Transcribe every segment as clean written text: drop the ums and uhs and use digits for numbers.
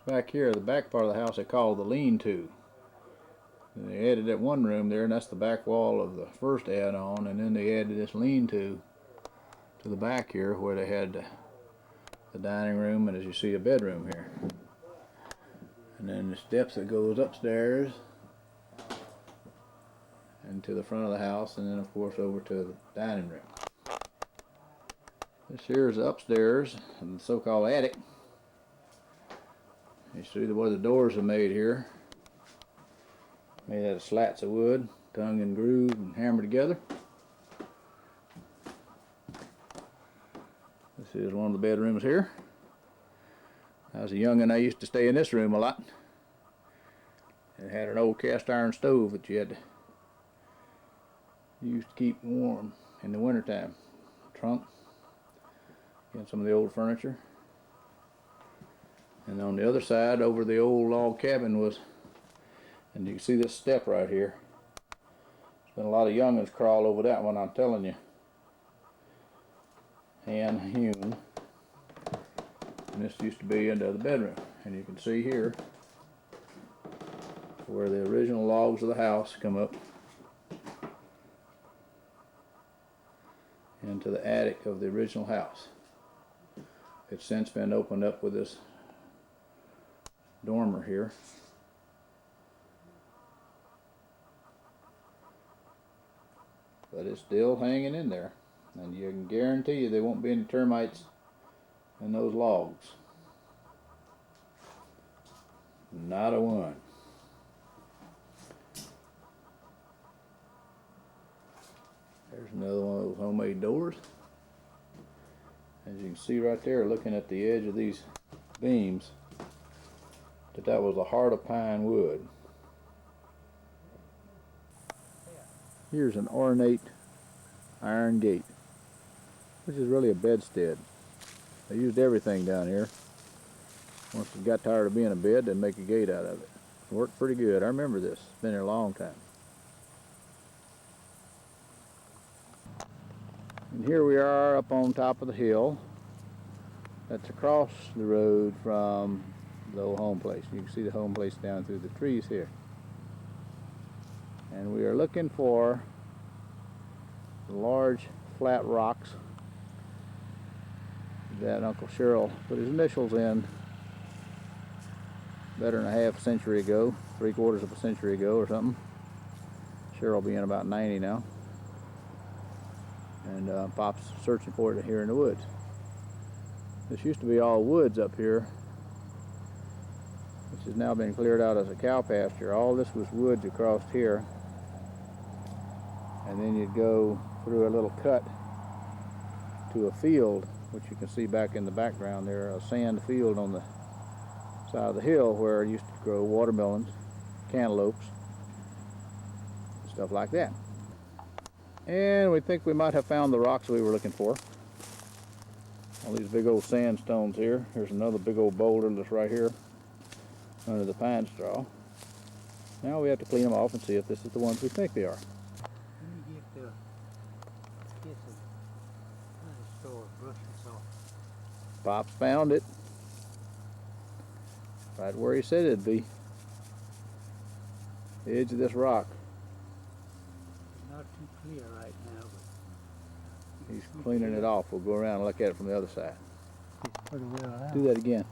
Back here, the back part of the house they call the lean-to. They added that one room there, and that's the back wall of the first add-on, and then they added this lean-to to the back here where they had the dining room, and as you see, a bedroom here. And then the steps that goes upstairs and to the front of the house, and then of course over to the dining room. This here is upstairs in the so-called attic. You see the way the doors are made here. Made out of slats of wood, tongue and grooved and hammered together. This is one of the bedrooms here. I was a youngin', I used to stay in this room a lot. It had an old cast iron stove that you had to use to keep warm in the wintertime. Trunk. Again, some of the old furniture. And on the other side, over the old log cabin was, and you can see this step right here. There's been a lot of youngins crawl over that one, I'm telling you. Hand hewn. And this used to be into the bedroom. And you can see here where the original logs of the house come up into the attic of the original house. It's since been opened up with this dormer here. But it's still hanging in there, and you can guarantee you there won't be any termites in those logs. Not a one. There's another one of those homemade doors. As you can see right there, looking at the edge of these beams, that was a heart of pine wood. Here's an ornate iron gate, which is really a bedstead. They used everything down here. Once they got tired of being a bed, they'd make a gate out of it. It worked pretty good. I remember this. It's been here a long time. And here we are up on top of the hill. That's across the road from the old home place. You can see the home place down through the trees here. And we are looking for the large flat rocks that Uncle Sherrill put his initials in better than a half century ago, 3/4 of a century ago or something. Sherrill being about 90 now. And Pop's searching for it here in the woods. This used to be all woods up here, which has now been cleared out as a cow pasture. All this was woods across here. And then you'd go through a little cut to a field, which you can see back in the background there, a sand field on the side of the hill where it used to grow watermelons, cantaloupes, stuff like that. And we think we might have found the rocks we were looking for. All these big old sandstones here. Here's another big old boulder that's right here under the pine straw. Now we have to clean them off and see if this is the ones we think they are. Let me get some store brush this off. Pop found it. Right where he said it'd be. The edge of this rock. Not too clear right now, but He's cleaning it off. We'll go around and look at it from the other side. it's pretty well out. Do that again.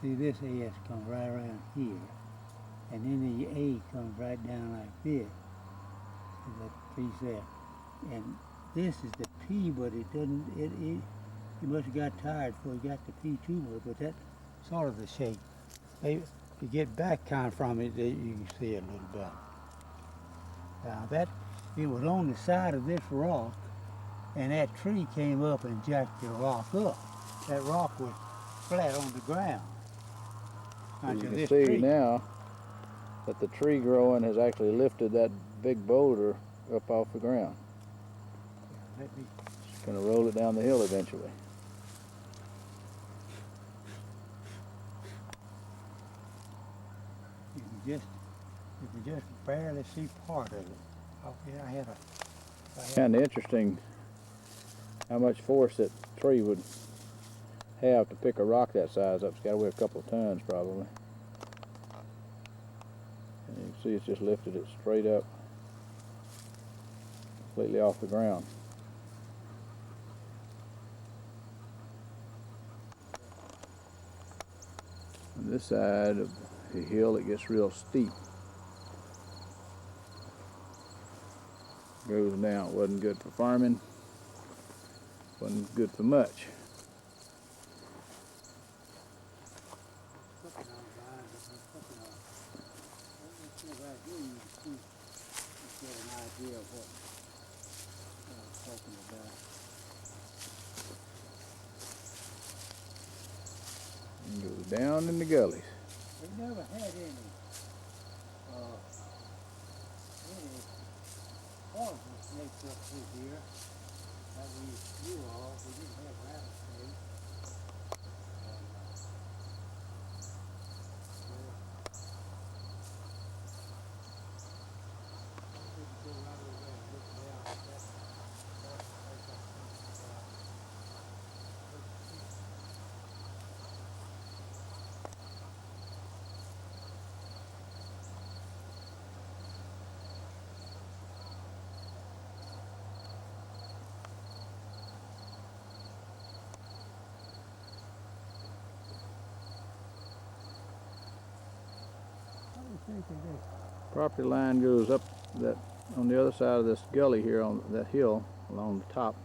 See, this S comes right around here, and then the A comes right down like this. See that piece there, and this is the P, but it doesn't. He must have got tired before he got the P too much, but that's sort of the shape. If you get back kind of from it, you can see it a little better. Now it was on the side of this rock, and that tree came up and jacked the rock up. That rock was flat on the ground. You can see now that the tree growing has actually lifted that big boulder up off the ground. It's going to roll it down the hill eventually. You can just barely see part of it. Okay, I had Kind of interesting how much force that tree would have to pick a rock that size up. It's got to weigh a couple of tons probably. And you can see it's just lifted it straight up, completely off the ground. On this side of the hill it gets real steep. Goes down. It wasn't good for farming. Wasn't good for much. And goes down in the gullies. We never had any poison snakes up through here that we knew of. We didn't have rattlesnakes. Property line goes up that on the other side of this gully here on that hill along the top.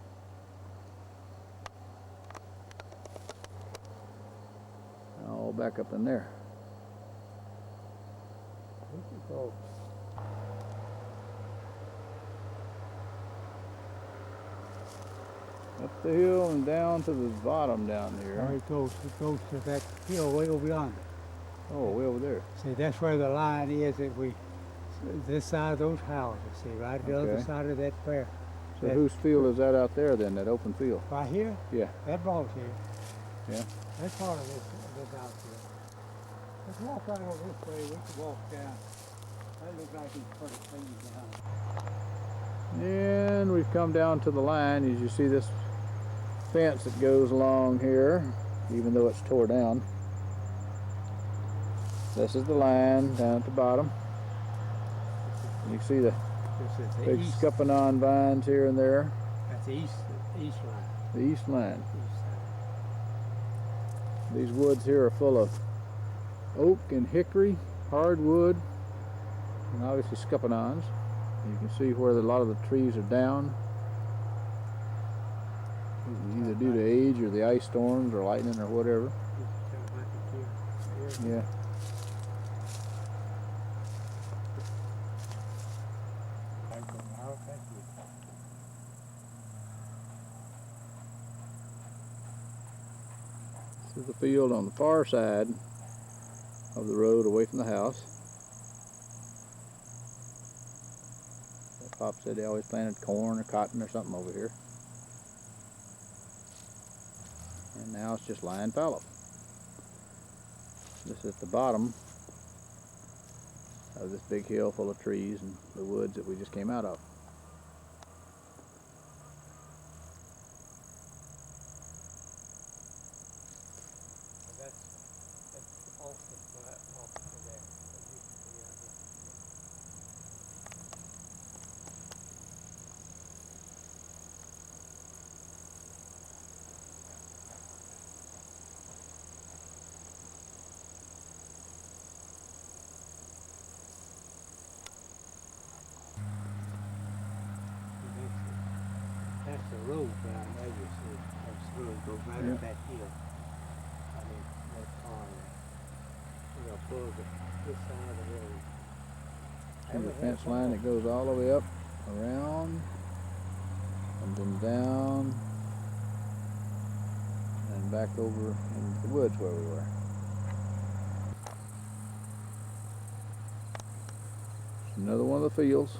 All back up in there. Up the hill and down to the bottom down here. It goes to that hill way over yonder. Oh, way over there. See, that's where the line is that this side of those houses, see, right at the other Okay. side of that fair. So whose field is that out there then, that open field? Right here? Yeah. That belongs here. Yeah. That's part of this out here. Let's walk right over this way. We can walk down. That looks like he's put a thing down. And we've come down to the line. As you see this fence that goes along here, even though it's tore down. This is the line down at the bottom. You can see the This is the big east. scuppernong vines here and there. That's the east line. The east line. East side. These woods here are full of oak and hickory, hardwood, and obviously scuppernongs. You can see where a lot of the trees are down, either due to age or the ice storms or lightning or whatever. Yeah. This is the field on the far side of the road away from the house. Pop said they always planted corn or cotton or something over here. And now it's just lying fallow. This is at the bottom of this big hill full of trees and the woods that we just came out of. That's the road down there, you see. That's the road goes right up that hill. I mean, that far there. You know, pulls this side of the road. See the fence line that goes all the way up, around, and then down, and back over into the woods where we were. Another one of the fields.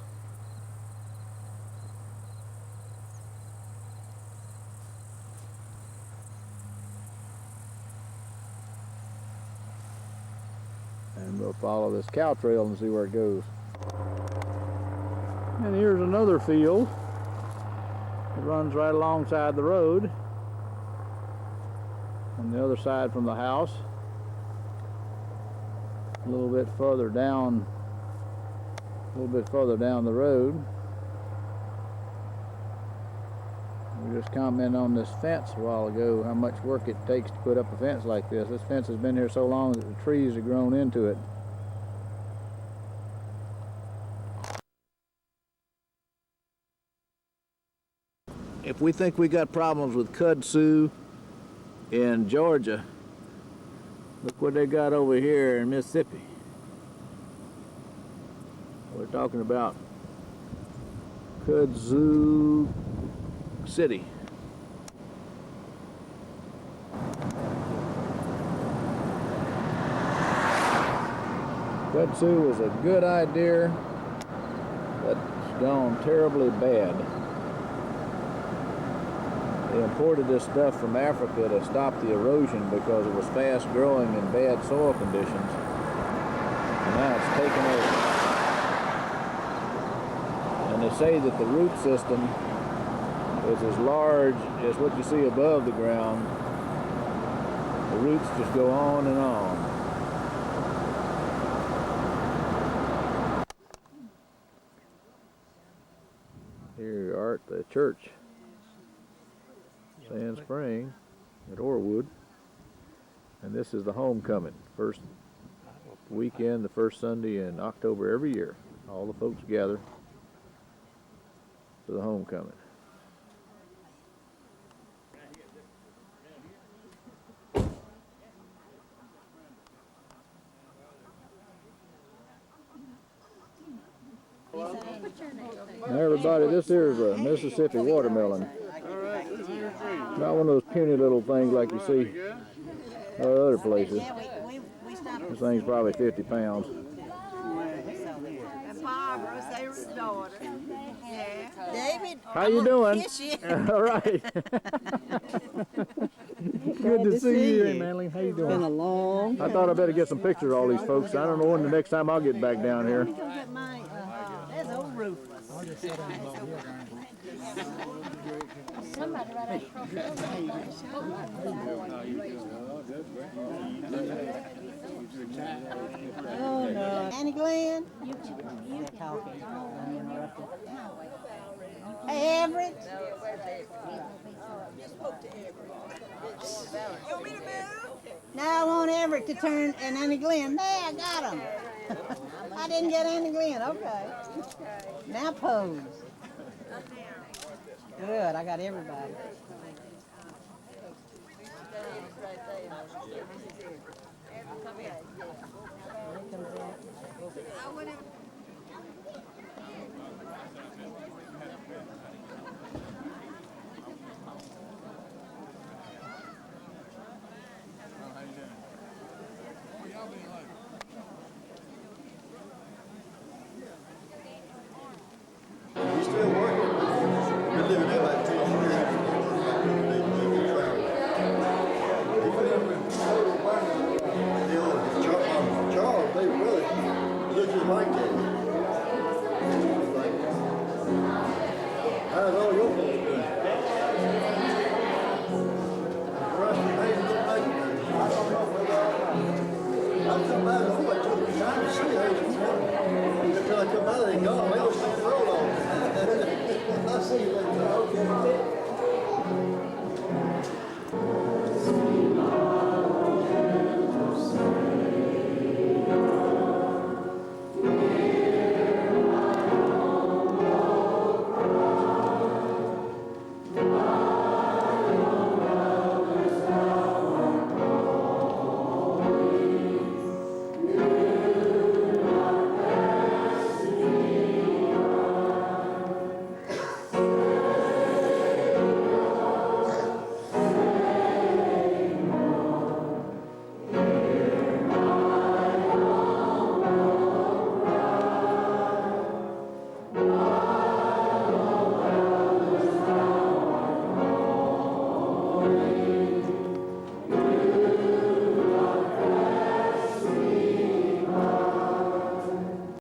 And we'll follow this cow trail and see where it goes. And here's another field. It runs right alongside the road. On the other side from the house. A little bit further down the road. We just commented on this fence a while ago, how much work it takes to put up a fence like this. This fence has been here so long that the trees have grown into it. If we think we got problems with kudzu in Georgia, look what they got over here in Mississippi. We're talking about Kudzu City. Kudzu was a good idea, but it's gone terribly bad. They imported this stuff from Africa to stop the erosion because it was fast growing in bad soil conditions. And now it's taken over. And they say that the root system is as large as what you see above the ground. The roots just go on and on. Here you are at the church, Sand Spring at Orwood, and this is the homecoming. First weekend, the first Sunday in October every year. All the folks gather for the homecoming. Now everybody, this here is a Mississippi watermelon. Not one of those puny little things like you see other places. This thing's probably 50 pounds. Barbara, Sarah's daughter. Yeah. David, How you doing? All right. Good to see you, Manly. How you doing? Been a long. I thought I better get some pictures of all these folks. I don't know when the next time I'll get back down here. There's old Rufus. Somebody right across the Oh no. Annie Glenn? You Talking. Hey, Everett. Now I want Everett to turn and Annie Glenn. There, I got him. I didn't get Annie Glenn. Okay. Now pose. Good. I got everybody. He's still working. Been living there like 2 years. Charles, they really look just like that. How's all your folks doing? Rusty, how you look like that? I don't know whether I come by home, I took the time to see her this morning. Until I come out, they gone. They was on the road on. I see you later.